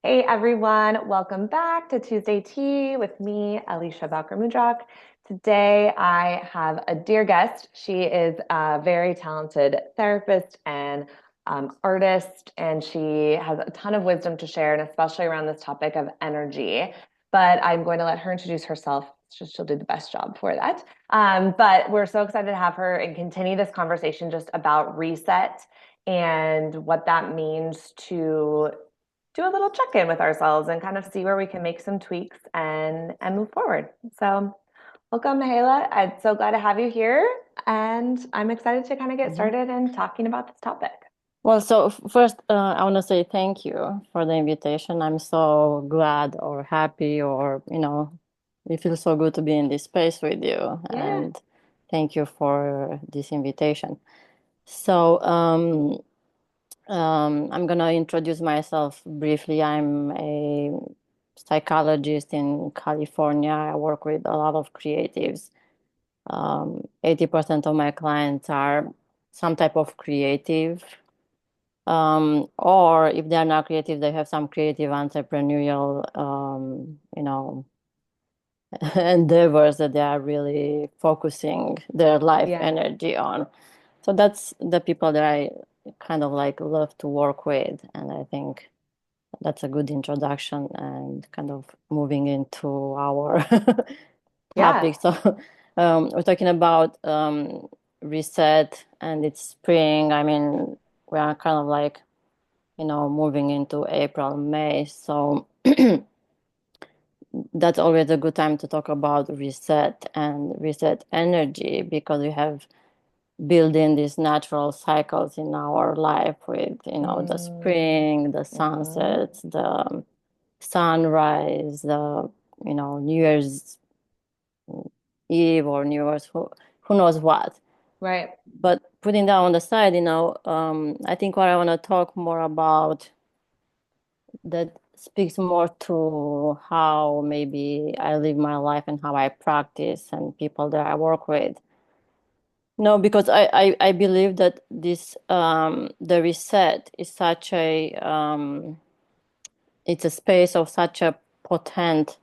Hey everyone, welcome back to Tuesday Tea with me, Alicia Balker-Mudrak. Today I have a dear guest. She is a very talented therapist and artist, and she has a ton of wisdom to share, and especially around this topic of energy. But I'm going to let her introduce herself. She'll do the best job for that. But we're so excited to have her and continue this conversation just about reset and what that means to do a little check-in with ourselves and kind of see where we can make some tweaks and move forward. So welcome, Mihaela. I'm so glad to have you here. And I'm excited to kind of get Mhm. started and talking about this topic. Well, so first, I want to say thank you for the invitation. I'm so glad or happy, or it feels so good to be in this space with you. Yeah. And thank you for this invitation. So, I'm gonna introduce myself briefly. I'm a psychologist in California. I work with a lot of creatives. 80% of my clients are some type of creative. Or if they're not creative, they have some creative entrepreneurial, endeavors that they are really focusing their life Yeah. energy on. So that's the people that I kind of like love to work with. And I think that's a good introduction and kind of moving into our Yeah. topic. So we're talking about reset, and it's spring. I mean, we are kind of like moving into April, May. So that's always a good time to talk about reset and reset energy, because we have built in these natural cycles in our life with, the Mm, spring, the mhm. sunsets, the sunrise, the, New Year's Eve or New Year's, who knows what. Right. But putting that on the side, I think what I want to talk more about that speaks more to how maybe I live my life and how I practice and people that I work with. No, because I believe that this the reset is such a it's a space of such a potent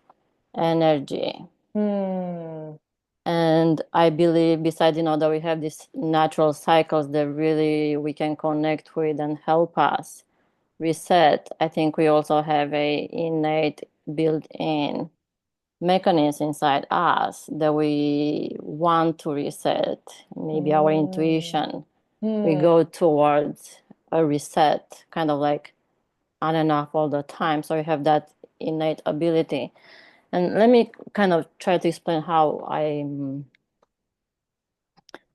energy. Hmm. And I believe besides, that we have these natural cycles that really we can connect with and help us reset. I think we also have a innate built-in mechanism inside us that we want to reset. Maybe our Hmm. intuition. We Hmm. go towards a reset, kind of like on and off all the time. So we have that innate ability. And let me kind of try to explain how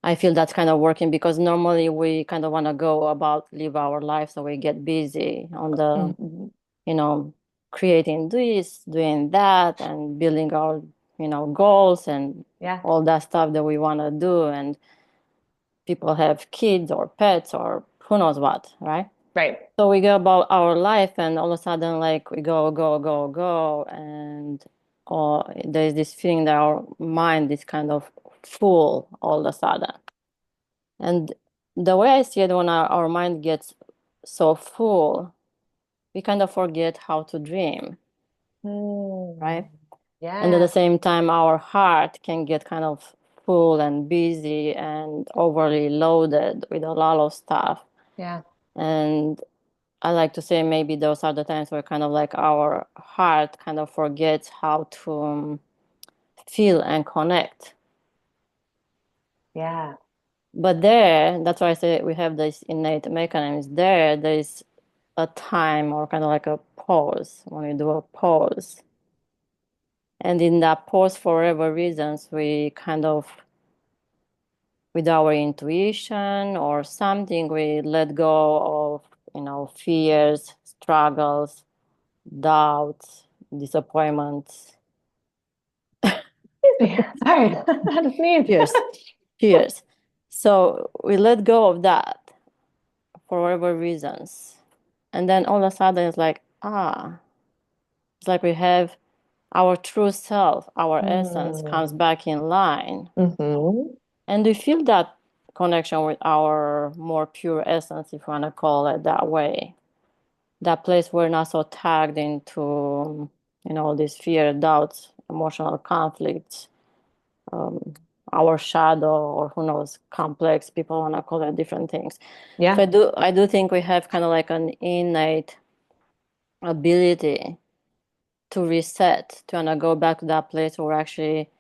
I feel that's kind of working, because normally we kind of want to go about live our life, so we get busy on the Mhm. you know, creating this, doing that, and building our, goals and Yeah. all that stuff that we want to do. And people have kids or pets or who knows what, right? Right. So we go about our life, and all of a sudden, like we go, go, go, go, and there's this feeling that our mind is kind of full all of a sudden. And the way I see it, when our mind gets so full, we kind of forget how to dream, Hmm. right? And at the Yeah. same time, our heart can get kind of full and busy and overly loaded with a lot of stuff. Yeah. And I like to say maybe those are the times where kind of like our heart kind of forgets how to feel and connect. Yeah. But that's why I say we have this innate mechanism. There is a time or kind of like a pause, when we do a pause. And in that pause, for whatever reasons, we kind of with our intuition or something, we let go of, fears, struggles, doubts, disappointments, Excuse me. Sorry. I had to sneeze. fears, fears. So we let go of that for whatever reasons. And then all of a sudden it's like, it's like we have our true self, our essence comes Hmm. back in line. Mm-hmm. And we feel that connection with our more pure essence, if you want to call it that way. that place we're not so tagged into, all these fear, doubts, emotional conflicts, um, our shadow, or who knows, complex. People want to call it different things. So Yeah. I do think we have kind of like an innate ability to reset, to kind of go back to that place where actually,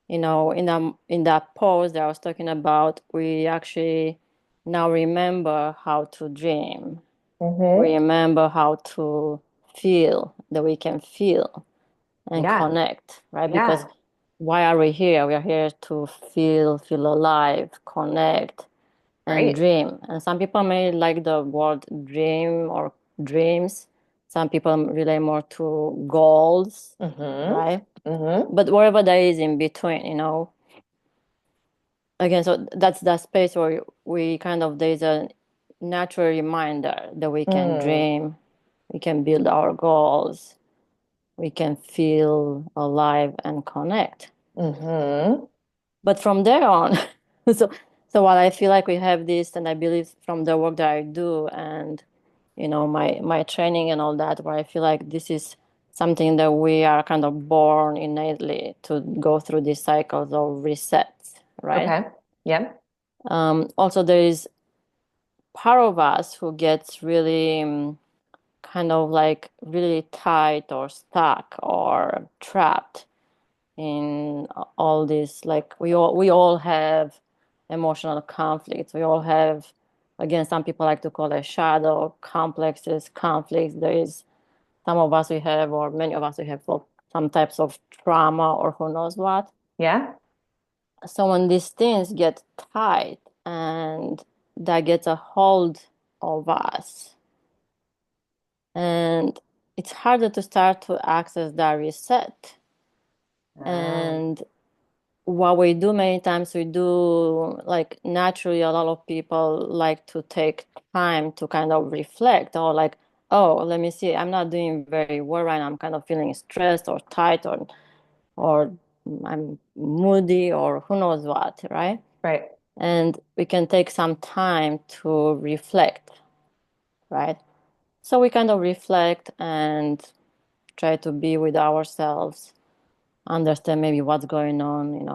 in that pause that I was talking about, we actually now remember how to dream. We Mm-hmm. remember how to feel, that we can feel and Yeah. connect, right? Because Yeah. why are we here? We are here to feel alive, connect, and Right. dream. And some people may like the word dream or dreams. Some people relate more to goals, Mm-hmm. right? Mm-hmm. But wherever that is in between, again, so that's that space where we kind of, there's a natural reminder that we can Mm. dream, we can build our goals, we can feel alive and connect. Mm-hmm. But from there on, so while I feel like we have this, and I believe from the work that I do, and my training and all that, where I feel like this is something that we are kind of born innately to go through these cycles of resets, right? Okay. Yeah. Also, there is part of us who gets really kind of like really tight or stuck or trapped in all this. Like we all have emotional conflicts. We all have, again, some people like to call it shadow complexes, conflicts. There is some of us we have, or many of us we have, some types of trauma or who knows what. Yeah. So when these things get tight and that gets a hold of us, and it's harder to start to access that reset. Ah. And what we do many times, we do, like, naturally a lot of people like to take time to kind of reflect, or like, oh, let me see, I'm not doing very well right now, I'm kind of feeling stressed or tight, or I'm moody, or who knows what, right? Right. And we can take some time to reflect, right? So we kind of reflect and try to be with ourselves, understand maybe what's going on,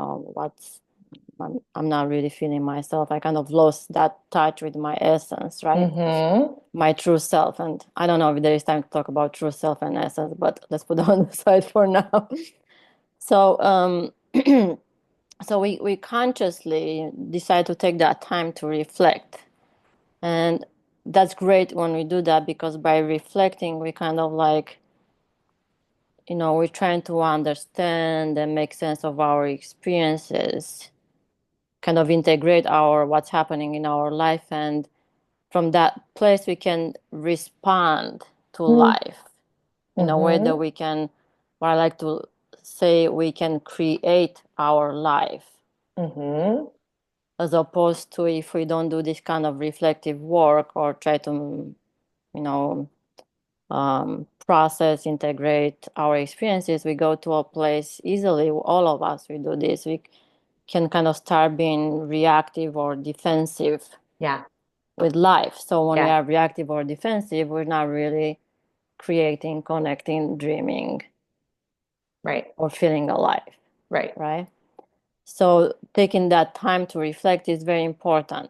I'm not really feeling myself. I kind of lost that touch with my essence, right? Mm-hmm. My true self. And I don't know if there is time to talk about true self and essence, but let's put that on the side for now. So, so we consciously decide to take that time to reflect. And that's great when we do that, because by reflecting, we kind of like, we're trying to understand and make sense of our experiences, kind of integrate our what's happening in our life, and from that place we can respond to life in a way that Mm-hmm. we can, what I like to say, we can create our life, Mm-hmm. as opposed to if we don't do this kind of reflective work, or try to, you know process, integrate our experiences, we go to a place easily. All of us, we do this. We can kind of start being reactive or defensive Yeah. with life. So when we Yeah. are reactive or defensive, we're not really creating, connecting, dreaming, Right. or feeling alive, Right. right? So taking that time to reflect is very important.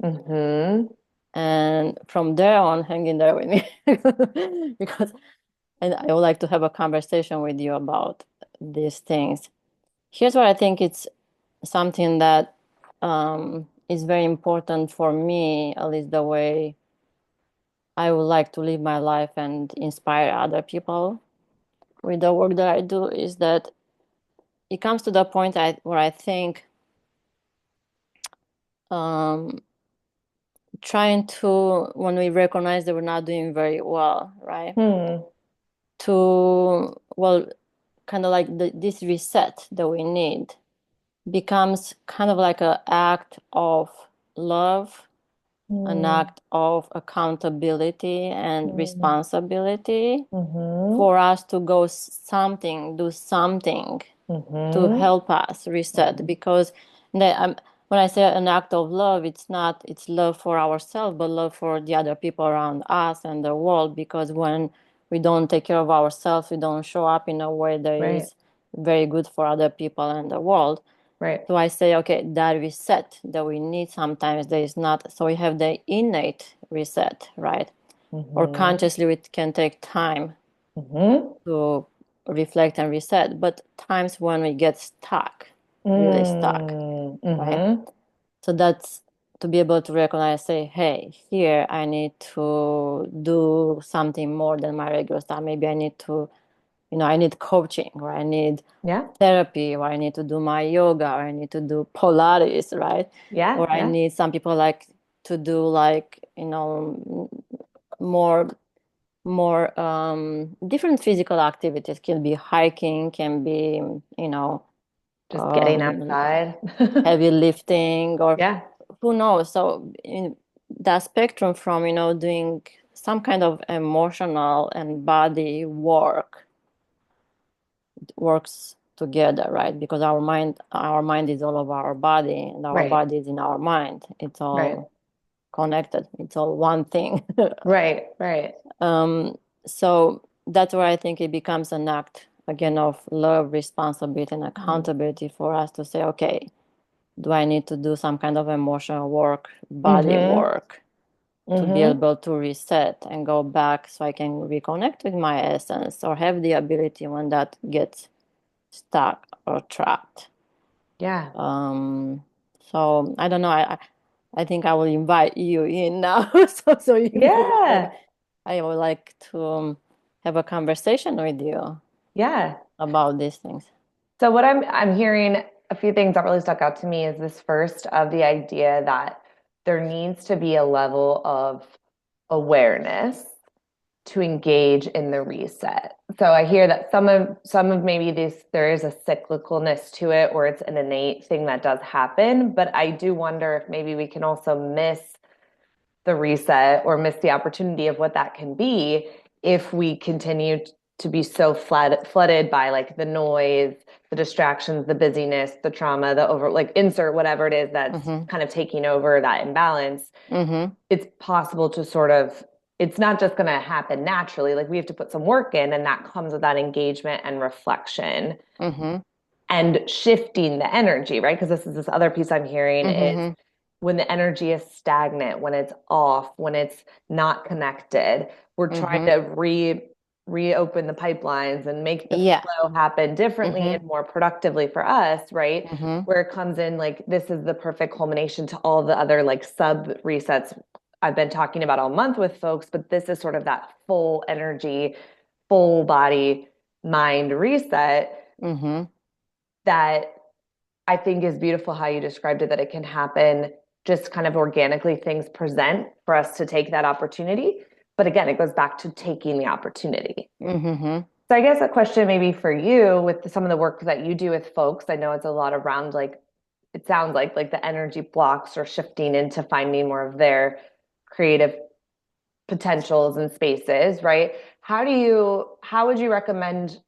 Mm-hmm. And from there on, hang in there with me, because, and I would like to have a conversation with you about these things. Here's what I think it's something that is very important for me, at least the way I would like to live my life and inspire other people with the work that I do, is that it comes to the point where I think, um, trying to, when we recognize that we're not doing very well, right? Hmm. To, well, kind of like this reset that we need becomes kind of like an act of love, an Hmm. act of accountability and responsibility, Mm-hmm. for us to go do something to Mm-hmm. help us reset. Because when I say an act of love, it's love for ourselves, but love for the other people around us and the world. Because when we don't take care of ourselves, we don't show up in a way that Right. is very good for other people and the world. Right. So I say, okay, that reset that we need sometimes there is not. So we have the innate reset, right? Or Mm-hmm. consciously, it can take time Mm-hmm. to reflect and reset, but times when we get stuck, really stuck, right? Mm-hmm. So that's to be able to recognize, say, hey, here I need to do something more than my regular stuff. Maybe I need to, I need coaching, or I need Yeah. therapy, or I need to do my yoga, or I need to do Pilates, right? Yeah. Or I Yeah. need, some people like to do like, more different physical activities. Can be hiking, can be, Just getting um, outside. heavy lifting, or Yeah. who knows. So in that spectrum from, doing some kind of emotional and body works together, right? Because our mind is all of our body, and our Right. body is in our mind. It's Right. all connected. It's all one thing. Right. Right. Um, so that's where I think it becomes an act again of love, responsibility, and accountability for us to say, okay, do I need to do some kind of emotional work, body Mm-hmm. work to be Mm-hmm. able to reset and go back so I can reconnect with my essence, or have the ability when that gets stuck or trapped. Yeah. Um, so I don't know. I think I will invite you in now, so you maybe can. Yeah. I would like to have a conversation with you Yeah. about these things. So what I'm hearing, a few things that really stuck out to me is this first of the idea that there needs to be a level of awareness to engage in the reset. So I hear that some of maybe this there is a cyclicalness to it, or it's an innate thing that does happen, but I do wonder if maybe we can also miss the reset or miss the opportunity of what that can be if we continue to be so flooded by like the noise, the distractions, the busyness, the trauma, the over, like insert whatever it is that's Mm-hmm. kind of taking over that imbalance. Mm-hmm. It's possible to sort of, it's not just going to happen naturally. Like we have to put some work in, and that comes with that engagement and reflection Mm-hmm. and shifting the energy, right? Because this other piece I'm hearing is Mm-hmm. when the energy is stagnant, when it's off, when it's not connected, we're trying Mm-hmm. to reopen the pipelines and make the Yeah. flow happen differently Mm-hmm. and more productively for us, right? Mm-hmm. Where it comes in like this is the perfect culmination to all the other like sub resets I've been talking about all month with folks, but this is sort of that full energy, full body, mind reset Mm-hmm. that I think is beautiful how you described it, that it can happen just kind of organically, things present for us to take that opportunity. But again, it goes back to taking the opportunity. Mm-hmm. So I guess a question maybe for you with some of the work that you do with folks, I know it's a lot around like it sounds like the energy blocks or shifting into finding more of their creative potentials and spaces, right? How would you recommend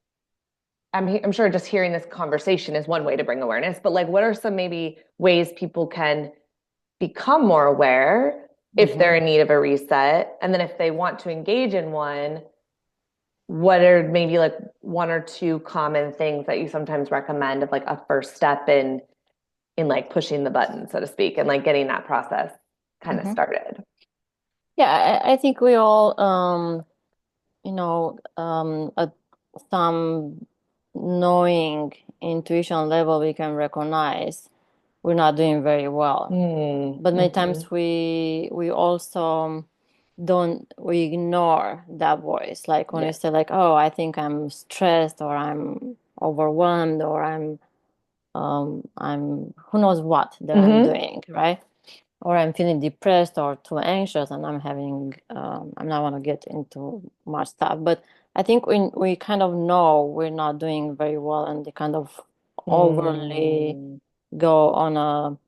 I'm sure just hearing this conversation is one way to bring awareness, but like, what are some maybe ways people can become more aware if Mm-hmm. they're in need of a reset? And then if they want to engage in one, what are maybe like one or two common things that you sometimes recommend of like a first step in like pushing the button, so to speak, and like getting that process kind of Mm-hmm. started? Yeah, I think we all at some knowing intuition level we can recognize we're not doing very well. Mm, But many mm-hmm. times we also don't we ignore that voice. Like when you Yeah. say like, oh, I think I'm stressed, or I'm overwhelmed, or I'm who knows what that I'm Mm-hmm. doing, right? Or I'm feeling depressed or too anxious, and I'm not want to get into much stuff, but I think we kind of know we're not doing very well, and they kind of overly Mm, go on a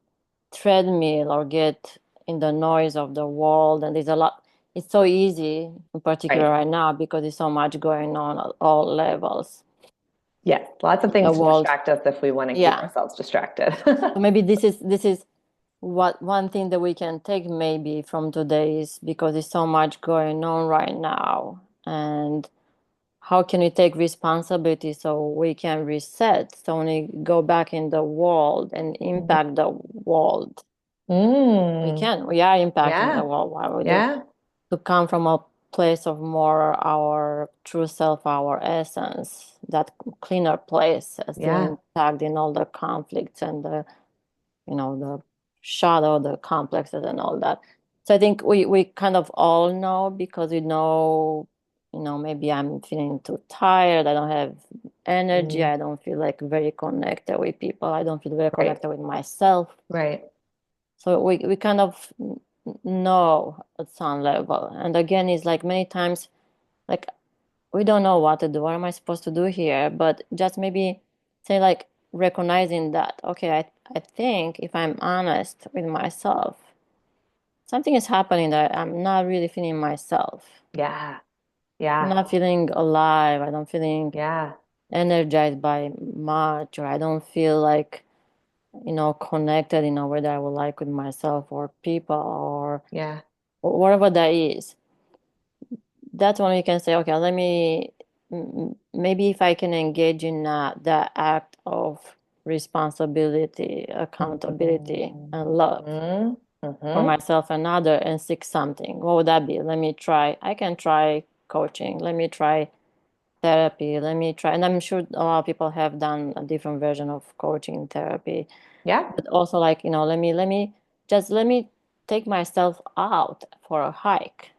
treadmill or get in the noise of the world. And there's a lot, it's so easy in particular right. right now because there's so much going on at all levels Yes. Lots of in the things to world. distract us if we want to keep Yeah. ourselves distracted. So maybe this is what one thing that we can take maybe from today is because there's so much going on right now, and how can we take responsibility so we can reset, so when we go back in the world and Mhm. impact the world, Mm. we are impacting the Yeah. world while we do, Yeah. to come from a place of more our true self, our essence, that cleaner place, as to Yeah. impact in all the conflicts and the, the shadow, the complexes and all that. So I think we kind of all know, because we know, maybe I'm feeling too tired, I don't have energy, Mm. I don't feel like very connected with people, I don't feel very Right. connected with myself. Right. So we kind of know at some level. And again, it's like many times, like we don't know what to do. What am I supposed to do here? But just maybe say, like, recognizing that, okay, I think if I'm honest with myself, something is happening that I'm not really feeling myself. Yeah. I'm Yeah. not feeling alive. I don't feeling Yeah. energized by much, or I don't feel like, connected in a way that I would like with myself or people, Yeah. or whatever that is. That's when you can say, okay, maybe if I can engage in the act of responsibility, accountability, and love Mm-hmm. for Mm-hmm. myself and other, and seek something. What would that be? Let me try. I can try coaching. Let me try therapy. Let me try. And I'm sure a lot of people have done a different version of coaching therapy. Yeah. But also, like, let me take myself out for a hike.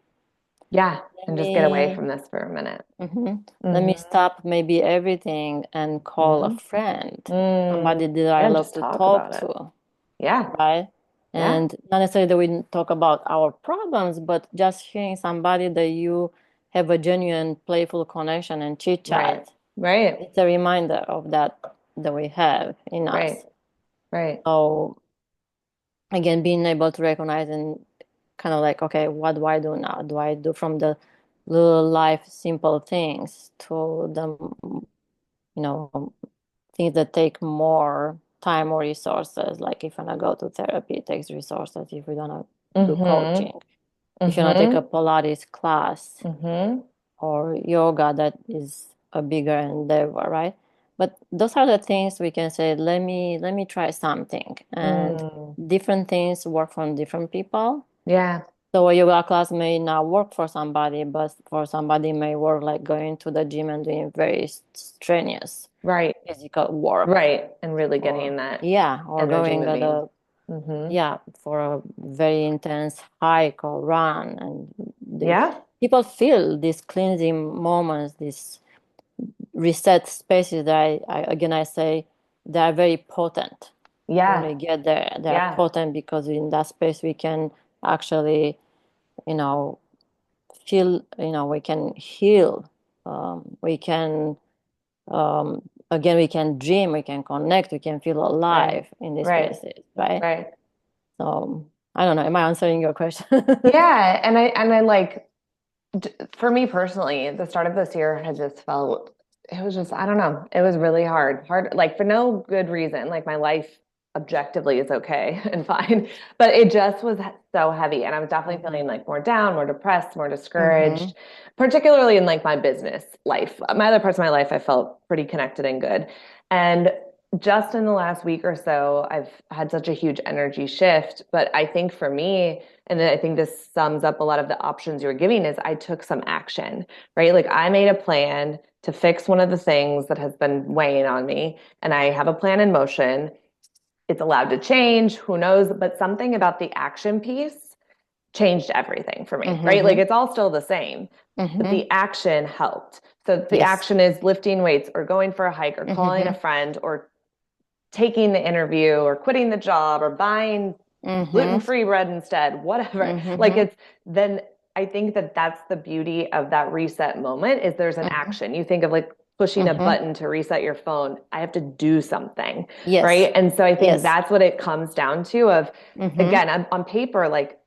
Yeah. Let And just get away me from this for a minute. Let me Mm-hmm. stop maybe everything and call a Mm-hmm. friend, Mm. somebody that I Yeah. love Just to talk talk about it. to, Yeah. right? Yeah. And not necessarily that we talk about our problems, but just hearing somebody that you have a genuine, playful connection and chit Right. chat. Right. It's a reminder of that we have in Right. us. Right. So again, being able to recognize and kind of like, okay, what do I do now? Do I do from the little life simple things to the, things that take more time or resources? Like if you want to go to therapy, it takes resources. If you want to do Mm-hmm. coaching, if you want to take a Mm-hmm. Pilates class Mm-hmm. or yoga, that is a bigger endeavor, right? But those are the things we can say, let me try something. And Mm. different things work for different people. Yeah. So a yoga class may not work for somebody, but for somebody may work, like going to the gym and doing very strenuous Right. physical work, Right. And really or getting that yeah, or energy going at moving. a Mm-hmm. yeah, for a very intense hike or run. And Yeah. people feel these cleansing moments, these reset spaces that I say they are very potent. When Yeah. we get there, they are Yeah. potent because in that space we can actually, you know, feel, we can heal. We can, again, we can dream, we can connect, we can feel Right. alive in these Right. spaces, right? Right. So I don't know. Am I answering your question? Yeah. And I like for me personally, the start of this year had just felt, it was just, I don't know, it was really hard, like for no good reason. Like my life objectively is okay and fine, but it just was so heavy. And I was definitely Mm-hmm. feeling like more down, more depressed, more Mm-hmm. discouraged, particularly in like my business life. My other parts of my life, I felt pretty connected and good. And just in the last week or so, I've had such a huge energy shift. But I think for me, and I think this sums up a lot of the options you were giving, is I took some action, right? Like I made a plan to fix one of the things that has been weighing on me, and I have a plan in motion. It's allowed to change, who knows, but something about the action piece changed everything for me, right? Like Mm-hmm. it's all still the same, but Mm-hmm. the action helped. So the Yes. action is lifting weights or going for a hike or calling a Mm-hmm. friend or taking the interview or quitting the job or buying Mm-hmm. gluten-free bread instead, whatever. Like Mm-hmm. it's then I think that that's the beauty of that reset moment is there's an Mm-hmm. action. You think of like pushing a Mm-hmm. button to reset your phone. I have to do something, Yes. right? And so I think Yes. that's what it comes down to of Mm-hmm. again, on paper like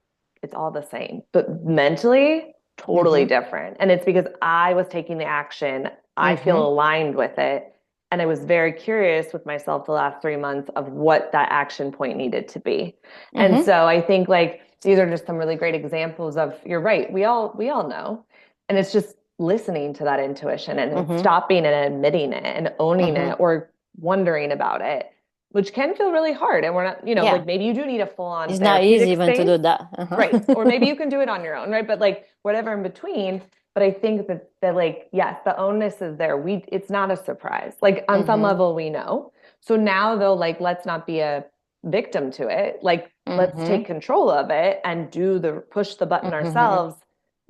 it's all the same, but mentally totally Mm-hmm. different. And it's because I was taking the action. I feel Mm-hmm. aligned with it And I was very curious with myself the last 3 months of what that action point needed to be. And Mm-hmm. so I think like these are just some really great examples of you're right. We all know. And it's just listening to that intuition and Mm-hmm. stopping and admitting it and owning Mm-hmm. it or wondering about it, which can feel really hard. And we're not, Yeah. like maybe you do need a full-on It's not easy therapeutic even to space. do that. Right. Uh-huh. Or maybe you can do it on your own, right? But like whatever in between. But I think that like, yes, the onus is there. It's not a surprise. Like on some Mm-hmm. level we know. So now though, like let's not be a victim to it. Like let's Mm-hmm. take control of it and push the button Mm-hmm. ourselves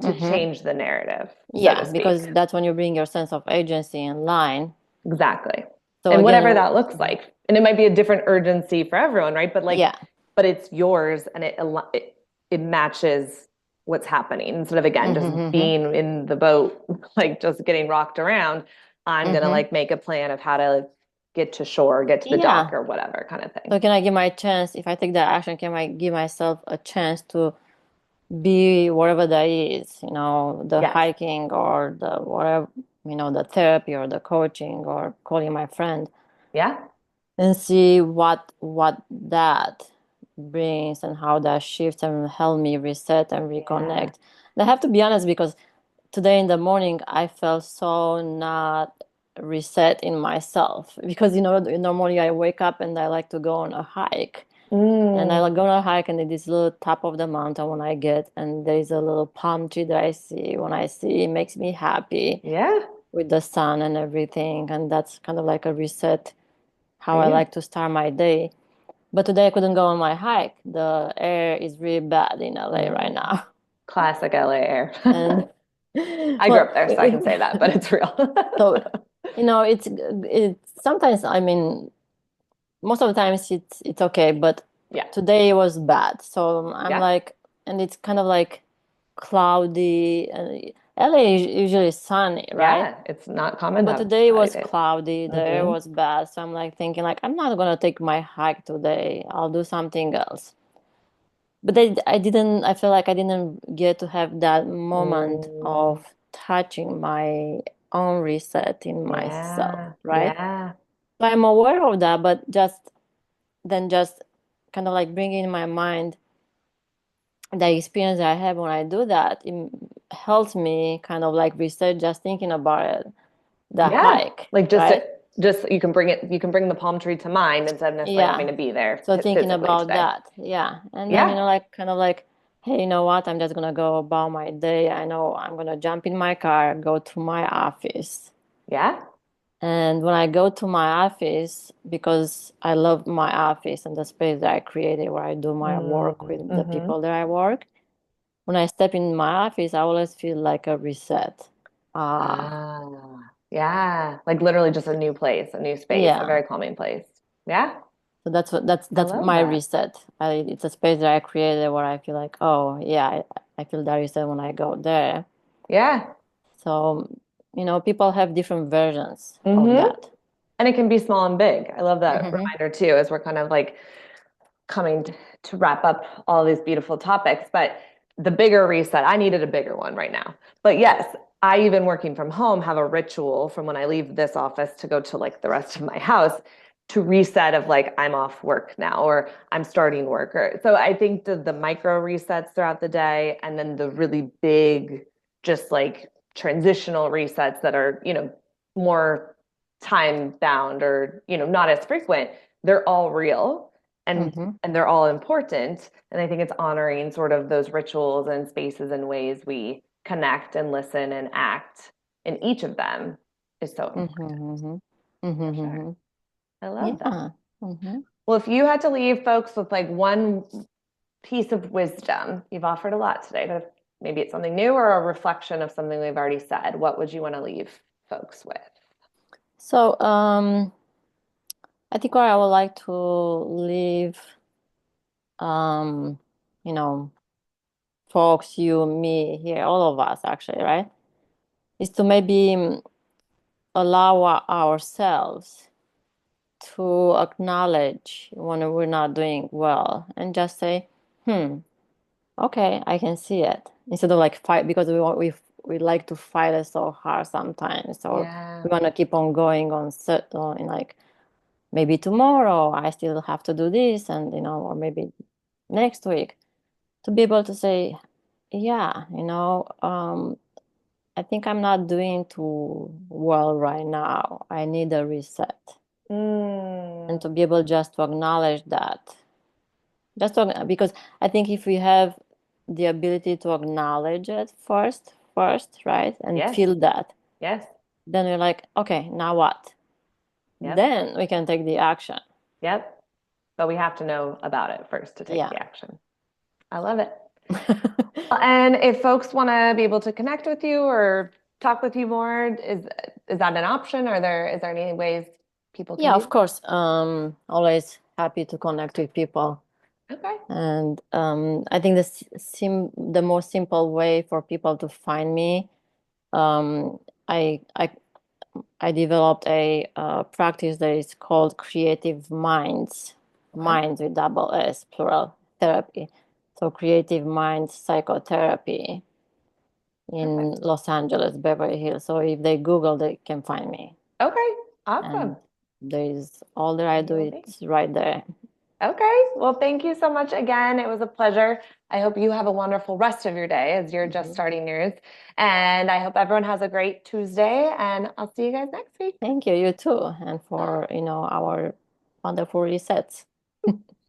to Mm-hmm. change the narrative, so to Yeah, speak. because that's when you bring your sense of agency in line. Exactly. So And again, whatever that looks mhm. like. And it might be a different urgency for everyone, right? But like, Yeah. but it's yours and it matches what's happening instead of again just Mm-hmm. being in the boat, like just getting rocked around. I'm gonna Mm-hmm. like make a plan of how to get to shore, get to the dock Yeah. or whatever kind of thing. So can I give my chance, if I take that action, can I give myself a chance to be whatever that is, the Yes. hiking or the whatever, the therapy or the coaching or calling my friend Yeah. and see what that brings and how that shifts and help me reset and Yeah. reconnect. And I have to be honest because today in the morning I felt so not reset in myself because normally I wake up and I like to go on a hike and I Mm. like go on a hike and it is little top of the mountain when I get and there is a little palm tree that I see. When I see it makes me happy Yeah. with the sun and everything, and that's kind of like a reset For how I you. like to start my day. But today I couldn't go on my hike. The air is really bad in LA right Mm. now. Classic LA air. And I grew well, up there, so I can say that, but it's real. so it's sometimes, I mean, most of the times it's okay, but Yeah. today it was bad. So I'm Yeah. like, and it's kind of like cloudy, and LA is usually sunny, right? Yeah. It's not common to But have today it cloudy was days. cloudy, the air Mm-hmm. was bad. So I'm like thinking like I'm not gonna take my hike today. I'll do something else. But I didn't, I feel like I didn't get to have that moment Mm. of touching my own reset in myself, Yeah. right? Yeah. So I'm aware of that, but just kind of like bringing in my mind the experience that I have when I do that, it helps me kind of like reset just thinking about it, the Yeah. hike, Like right? just you can bring the palm tree to mind instead of necessarily having Yeah. to be there So thinking physically about today. that, yeah. And then, Yeah. like kind of like, hey, you know what? I'm just gonna go about my day. I know I'm gonna jump in my car, go to my office. Yeah. And when I go to my office, because I love my office and the space that I created where I do my work Mm. with the Mm-hmm. people that I work, when I step in my office, I always feel like a reset. Ah, Ah. Yeah. Like literally just a new place, a new space, a yeah. very calming place. Yeah. So that's I that's love my that. reset. It's a space that I created where I feel like, oh yeah, I feel that reset when I go there. Yeah. So, people have different versions of Mm-hmm. that. And it can be small and big. I love that Mm-hmm. reminder too, as we're kind of like coming to wrap up all these beautiful topics. But the bigger reset, I needed a bigger one right now. But yes, I even working from home have a ritual from when I leave this office to go to like the rest of my house to reset of like I'm off work now or I'm starting work or so I think the micro resets throughout the day and then the really big just like transitional resets that are more time bound or not as frequent, they're all real and Mm-hmm. and they're all important. And I think it's honoring sort of those rituals and spaces and ways we connect and listen and act in each of them is so Mm-hmm. important Mm-hmm. for Mm-hmm. sure. Mm-hmm. I love that. Yeah. Mm-hmm. Well, if you had to leave folks with like one piece of wisdom, you've offered a lot today, but if maybe it's something new or a reflection of something we've already said, what would you want to leave folks with? So, I think what I would like to leave, um, you know, folks, you, me, here, all of us actually, right? Is to maybe allow ourselves to acknowledge when we're not doing well and just say, okay, I can see it. Instead of like fight because we like to fight it so hard sometimes, or Yeah. we want to keep on going on certain, like maybe tomorrow I still have to do this, and or maybe next week, to be able to say, yeah, I think I'm not doing too well right now. I need a reset. And Mm. to be able just to acknowledge that. Because I think if we have the ability to acknowledge it first, right? And Yes. feel that, Yes. then we're like, okay, now what? Yep. Then we can take the action. Yep. But we have to know about it first to take Yeah. the action. I love it. And if folks want to be able to connect with you or talk with you more, is that an option? Is there any ways people can Yeah, do of that? course. Always happy to connect with people. Okay. And I think the most simple way for people to find me, um, I I I developed a practice that is called Creative Minds, Okay. minds with double S, plural therapy. So Creative Minds Psychotherapy in Perfect. Los Angeles, Beverly Hills. So if they Google, they can find me. Okay. Awesome. And there is all that I There you do, will be. it's right there. Okay. Well, thank you so much again. It was a pleasure. I hope you have a wonderful rest of your day as you're just Mhm. starting yours. And I hope everyone has a great Tuesday, and I'll see you guys next week. Thank you, you too, and for our wonderful resets.